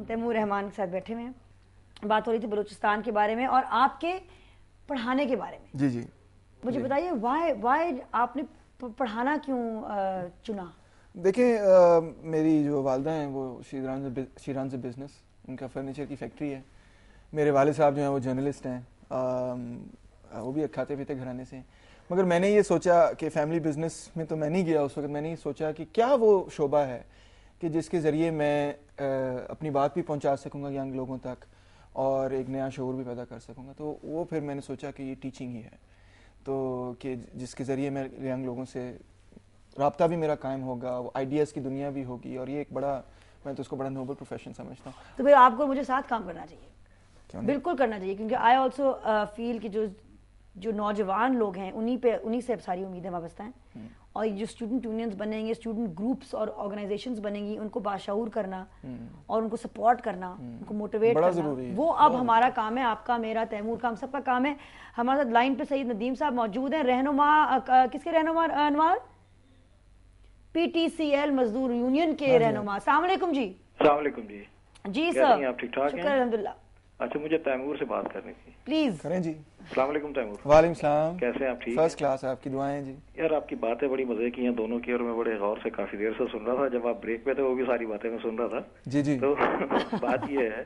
Timur رحمان کے ساتھ بیٹھے ہوئے ہیں. بات ہو رہی تھی بلوچستان کے بارے میں اور آپ کے پڑھانے کے بارے میں. جی جی مجھے بتائیے وائی آپ نے پڑھانا کیوں چنا؟ دیکھیں میری جو والدہ ہیں وہ شیران سے بزنس، ان کا فرنیچر کی فیکٹری ہے. میرے والد صاحب جو ہیں وہ جرنلسٹ ہیں، وہ بھی کھاتے پیتے گھرانے سے ہیں. مگر میں نے یہ سوچا کہ فیملی بزنس میں تو میں نہیں گیا اس وقت. میں نے یہ سوچا کہ کیا وہ شعبہ ہے کہ جس کے ذریعے میں اپنی بات بھی پہنچا سکوں گا ینگ لوگوں تک اور ایک نیا شعور بھی پیدا کر سکوں گا. تو وہ پھر میں نے سوچا کہ یہ ٹیچنگ ہی ہے، تو کہ جس کے ذریعے میں ینگ لوگوں سے رابطہ بھی میرا قائم ہوگا، وہ آئیڈیاز کی دنیا بھی ہوگی، اور یہ ایک بڑا، میں تو اس کو بڑا نوبل پروفیشن سمجھتا ہوں. تو پھر آپ کو مجھے ساتھ کام کرنا چاہیے، بالکل کرنا چاہیے، کیونکہ آئی آلسو فیل کہ جو نوجوان لوگ ہیں انہی سے اب ساری امیدیں وابستہ ہیں. اور جو اسٹوڈنٹ یونینز بنیں گے، اسٹوڈنٹ گروپس اور آرگنائزیشنز بنیں گی، ان کو باشعور کرنا اور ان کو سپورٹ کرنا، ان کو موٹیویٹ کرنا، وہ اب ہمارا کام ہے، آپ کا، میرا، تیمور کا، ہم سب کا کام ہے. ہمارے ساتھ لائن پہ سید ندیم صاحب موجود ہیں، رہنما، کس کے رہنما؟ انوار، پی ٹی سی ایل مزدور یونین کے رہنما. السلام علیکم جی. السلام علیکم جی. جی سر، آپ ٹھیک ٹھاک ہیں؟ شکر الحمدللہ. اچھا مجھے تیمور سے بات کرنی تھی. پلیز کریں جی. السلام علیکم تیمور. وعلیکم السلام. کیسے ہیں آپ؟ ٹھیک؟ فرسٹ کلاس، آپ کی دعائیں جی. یار آپ کی باتیں بڑی مزے کی ہیں دونوں کی، اور میں بڑے غور سے کافی دیر سے سن رہا تھا. جب آپ بریک پہ تھے وہ بھی ساری باتیں میں سن رہا تھا. جی جی. تو بات یہ ہے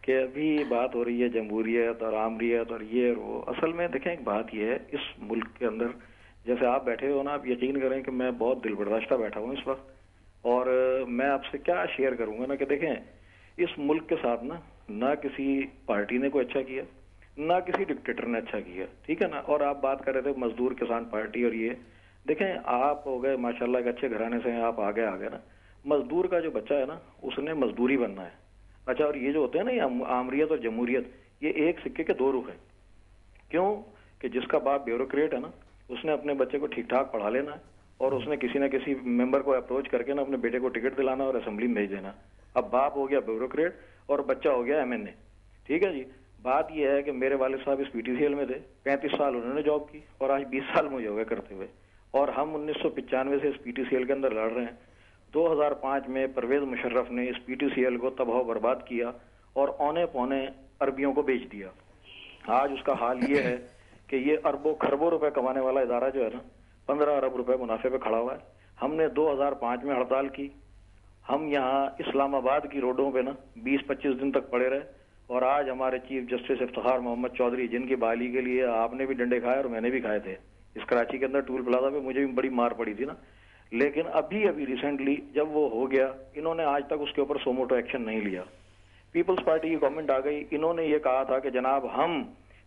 کہ ابھی بات ہو رہی ہے جمہوریت اور آمریت اور یہ اور وہ. اصل میں دیکھیں ایک بات یہ ہے، اس ملک کے اندر جیسے آپ بیٹھے ہو نا، آپ یقین کریں کہ میں بہت دل برداشتہ بیٹھا ہوں اس وقت. اور میں آپ سے کیا شیئر کروں گا نا کہ دیکھیں اس ملک کے ساتھ نہ کسی پارٹی نے کوئی اچھا کیا، نہ کسی ڈکٹیٹر نے اچھا کیا، ٹھیک ہے نا. اور آپ بات کر رہے تھے مزدور کسان پارٹی، اور یہ دیکھیں آپ ہو گئے ماشاءاللہ ایک اچھے گھرانے سے ہیں آپ، آگے نا. مزدور کا جو بچہ ہے نا اس نے مزدوری بننا ہے. اچھا، اور یہ جو ہوتے ہیں نا یہ آمریت اور جمہوریت، یہ ایک سکے کے دو رخ ہیں. کیوں کہ جس کا باپ بیوروکریٹ ہے نا اس نے اپنے بچے کو ٹھیک ٹھاک پڑھا لینا ہے، اور اس نے کسی نہ کسی ممبر کو اپروچ کر کے نا اپنے بیٹے کو ٹکٹ دلانا اور اسمبلی میں بھیج دینا. اب باپ ہو گیا بیوروکریٹ اور بچہ ہو گیا ایم این اے. ٹھیک ہے جی. بات یہ ہے کہ میرے والد صاحب اس پی ٹی سی ایل میں تھے، 35 سال انہوں نے جاب کی اور آج 20 سال مجھے ہو گئے کرتے ہوئے، اور ہم 1995 سے اس پی ٹی سی ایل کے اندر لڑ رہے ہیں. 2005 میں پرویز مشرف نے اس پی ٹی سی ایل کو تباہ و برباد کیا اور اونے پونے عربیوں کو بیچ دیا. آج اس کا حال یہ ہے کہ یہ اربوں خربوں روپے کمانے والا ادارہ جو ہے نا 15 ارب روپے منافع پہ کھڑا ہوا ہے. ہم نے 2005 میں ہڑتال کی، ہم یہاں اسلام آباد کی روڈوں پہ نا 20-25 دن تک پڑے رہے، اور آج ہمارے چیف جسٹس افتخار محمد چودھری، جن کی بحالی کے لیے آپ نے بھی ڈنڈے کھائے اور میں نے بھی کھائے تھے اس کراچی کے اندر ٹول پلازا پہ، مجھے بھی بڑی مار پڑی تھی نا. لیکن ابھی ریسنٹلی جب وہ ہو گیا، انہوں نے آج تک اس کے اوپر سوموٹو ایکشن نہیں لیا. پیپلز پارٹی کی گورنمنٹ آ گئی، انہوں نے یہ کہا تھا کہ جناب ہم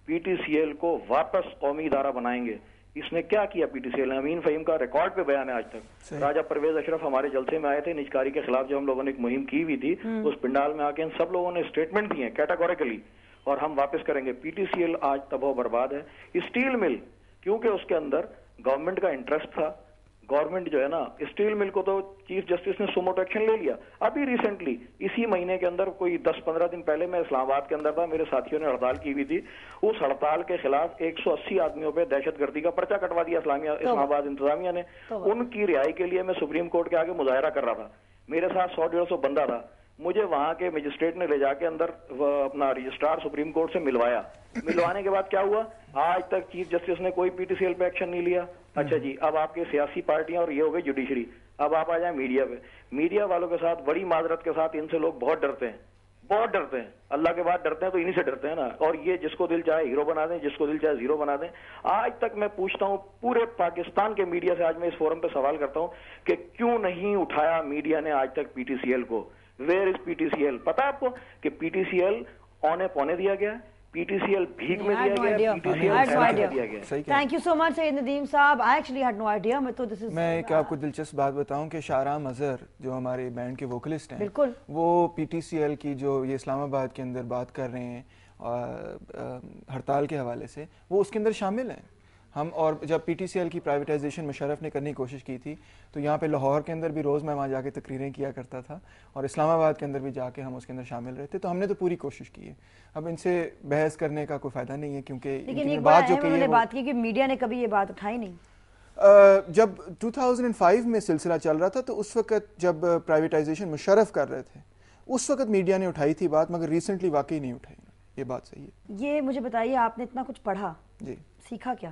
پی ٹی سی ایل کو واپس قومی ادارہ بنائیں گے. اس نے کیا کیا پی ٹی سی ایل نے؟ امین فہیم کا ریکارڈ پہ بیان ہے آج تک. راجہ پرویز اشرف ہمارے جلسے میں آئے تھے، نجکاری کے خلاف جو ہم لوگوں نے ایک مہم کی ہوئی تھی، اس پنڈال میں آ کے ان سب لوگوں نے اسٹیٹمنٹ دی ہیں کیٹاگوریکلی، اور ہم واپس کریں گے. پی ٹی سی ایل آج تباہ و برباد ہے. اسٹیل مل، کیونکہ اس کے اندر گورنمنٹ کا انٹرسٹ تھا، گورنمنٹ جو ہے نا اسٹیل مل کو تو چیف جسٹس نے سوموٹو ایکشن لے لیا. ابھی ریسنٹلی اسی مہینے کے اندر کوئی 10-15 دن پہلے میں اسلام آباد کے اندر تھا، میرے ساتھیوں نے ہڑتال کی ہوئی تھی. اس ہڑتال کے خلاف 180 آدمیوں پہ دہشت گردی کا پرچہ کٹوا دیا اسلام آباد انتظامیہ نے. ان کی رہائی کے لیے میں سپریم کورٹ کے آگے مظاہرہ کر رہا تھا. میرے ساتھ 100-150 بندہ تھا. مجھے وہاں کے مجسٹریٹ نے لے جا کے اندر اپنا رجسٹرار سپریم کورٹ سے ملوایا. ملوانے کے بعد کیا ہوا؟ آج تک چیف جسٹس نے کوئی پی ٹی سی ایل پہ ایکشن نہیں لیا. اچھا جی، اب آپ کے سیاسی پارٹیاں اور یہ ہو گئی جوڈیشری. اب آپ آ جائیں میڈیا پہ. میڈیا والوں کے ساتھ بڑی معذرت کے ساتھ ان سے لوگ بہت ڈرتے ہیں، بہت ڈرتے ہیں. اللہ کے بعد ڈرتے ہیں تو انہی سے ڈرتے ہیں نا. اور یہ جس کو دل چاہے ہیرو بنا دیں، جس کو دل چاہے زیرو بنا دیں. آج تک میں پوچھتا ہوں پورے پاکستان کے میڈیا سے، آج میں اس فورم پہ سوال کرتا ہوں کہ کیوں نہیں اٹھایا میڈیا نے آج تک پی ٹی سی ایل کو؟ Where is P T C L? پتا آپ کو کہ پی ٹی سی ایل اونے پونے دیا گیا ہے، پی ٹی سی ایل بھیک میں دیا گیا، پی ٹی سی ایل دیا گیا. تھینک یو سو مچ سید ندیم صاحب. I actually had no idea. میں ایک آپ کو دلچسپ بات بتاؤں کہ شاہرام اظہر جو ہمارے بینڈ کے ووکلسٹ ہیں، بالکل وہ پی ٹی سی ایل کی جو یہ اسلام آباد کے اندر بات کر رہے ہیں ہڑتال کے حوالے سے، وہ اس کے اندر شامل ہیں. ہم اور جب پی ٹی سی ایل کی پرائیویٹائزیشن مشرف نے کرنے کی کوشش کی تھی تو یہاں پہ لاہور کے اندر بھی روز میں وہاں جا کے تقریریں کیا کرتا تھا، اور اسلام آباد کے اندر بھی جا کے ہم اس کے اندر شامل رہتے. تو ہم نے تو پوری کوشش کی ہے. اب ان سے بحث کرنے کا کوئی فائدہ نہیں ہے، کیونکہ لیکن ایک بات جو کہ بات کی کہ میڈیا نے کبھی یہ بات اٹھائی نہیں. جب 2005 میں سلسلہ چل رہا تھا تو اس وقت جب پرائیویٹائزیشن مشرف کر رہے تھے اس وقت میڈیا نے اٹھائی تھی بات، مگر ریسنٹلی واقعی نہیں اٹھائی. یہ بات صحیح ہے. یہ مجھے بتائیے آپ نے اتنا کچھ پڑھا جی سیکھا کیا؟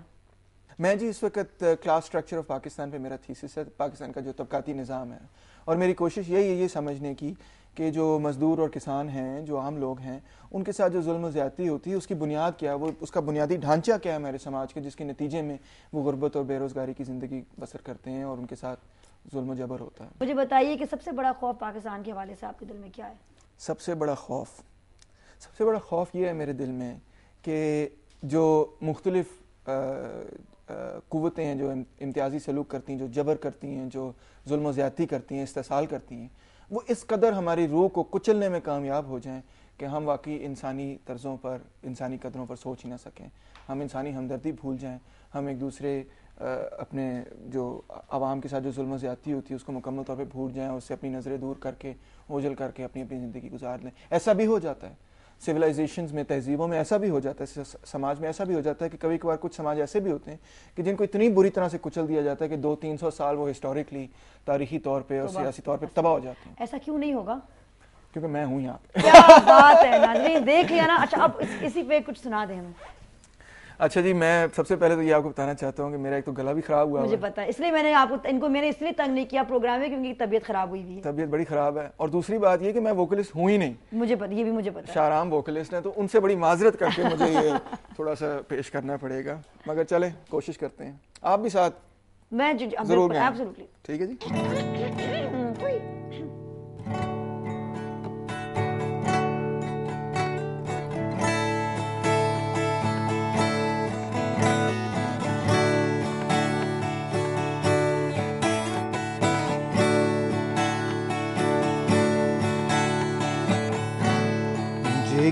میں جی اس وقت کلاس سٹرکچر آف پاکستان پہ میرا تھیسس ہے، پاکستان کا جو طبقاتی نظام ہے، اور میری کوشش یہی ہے یہ سمجھنے کی کہ جو مزدور اور کسان ہیں، جو عام لوگ ہیں، ان کے ساتھ جو ظلم و زیادتی ہوتی ہے اس کی بنیاد کیا ہے، وہ اس کا بنیادی ڈھانچہ کیا ہے ہمارے سماج کے، جس کے نتیجے میں وہ غربت اور بے روزگاری کی زندگی بسر کرتے ہیں اور ان کے ساتھ ظلم و جبر ہوتا ہے. مجھے بتائیے کہ سب سے بڑا خوف پاکستان کے حوالے سے آپ کے دل میں کیا ہے؟ سب سے بڑا خوف یہ ہے میرے دل میں کہ جو مختلف قوتیں ہیں جو امتیازی سلوک کرتی ہیں، جو جبر کرتی ہیں، جو ظلم و زیادتی کرتی ہیں، استحصال کرتی ہیں، وہ اس قدر ہماری روح کو کچلنے میں کامیاب ہو جائیں کہ ہم واقعی انسانی طرزوں پر، انسانی قدروں پر سوچ ہی نہ سکیں. ہم انسانی ہمدردی بھول جائیں، ہم ایک دوسرے اپنے جو عوام کے ساتھ جو ظلم و زیادتی ہوتی ہے اس کو مکمل طور پہ بھول جائیں، اور اس سے اپنی نظریں دور کر کے، اوجھل کر کے اپنی زندگی گزار لیں. ایسا بھی ہو جاتا ہے سویلائزیشنز میں، تہذیبوں میں ایسا بھی ہو جاتا ہے، سماج میں ایسا بھی ہو جاتا ہے کہ کبھی کبھار کچھ سماج ایسے بھی ہوتے ہیں کہ جن کو اتنی بری طرح سے کچل دیا جاتا ہے کہ 200-300 سال وہ ہسٹوریکلی، تاریخی طور پہ اور سیاسی طور پہ تباہ ہو جاتے ہیں. ایسا کیوں نہیں ہوگا؟ کیونکہ میں ہوں یہاں پہ. کیا بات ہے ناظرین، دیکھ لیا نا. اچھا اب اسی پہ کچھ سنا دیں ہمیں. اچھا جی، میں سب سے پہلے تو یہ آپ کو بتانا چاہتا ہوں کہ میرا ایک تو گلا بھی خراب ہوا، مجھے پتا ہے، اس لیے میں نے آپ کو ان کو میں نے اس لیے تنگ نہیں کیا پروگرام میں کیونکہ طبیعت خراب ہوئی ہوئی ہے. طبیعت بڑی خراب ہے، اور دوسری بات یہ کہ میں ووکلسٹ ہوں ہی نہیں. مجھے پتا، یہ بھی مجھے پتا ہے. شارام ووکلسٹ ہیں، تو ان سے بڑی معذرت کر کے مجھے یہ تھوڑا سا پیش کرنا پڑے گا، مگر چلیں کوشش کرتے ہیں. آپ بھی ساتھ میں ضرور گئے. ایبسولوٹلی. ٹھیک ہے جی.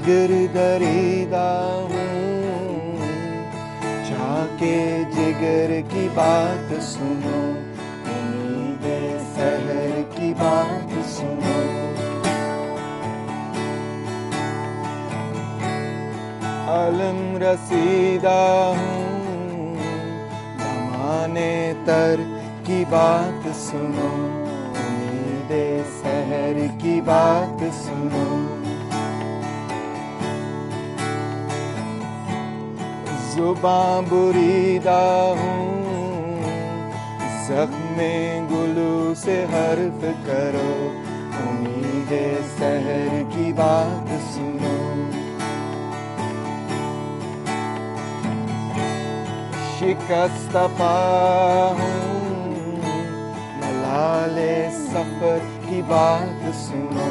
جگر دریدہ ہوں، چاہ کے جگر کی بات سنو، امید سحر کی بات سنو. علم رسیدہ ہوں، زمانے تر کی بات سنو، امید سحر کی بات سنو. زباں بریدہ ہوں، زخم گلو سے حرف کرو، امید سحر کی بات سنو. شکست پا ہوں، ملال سفر کی بات سنو،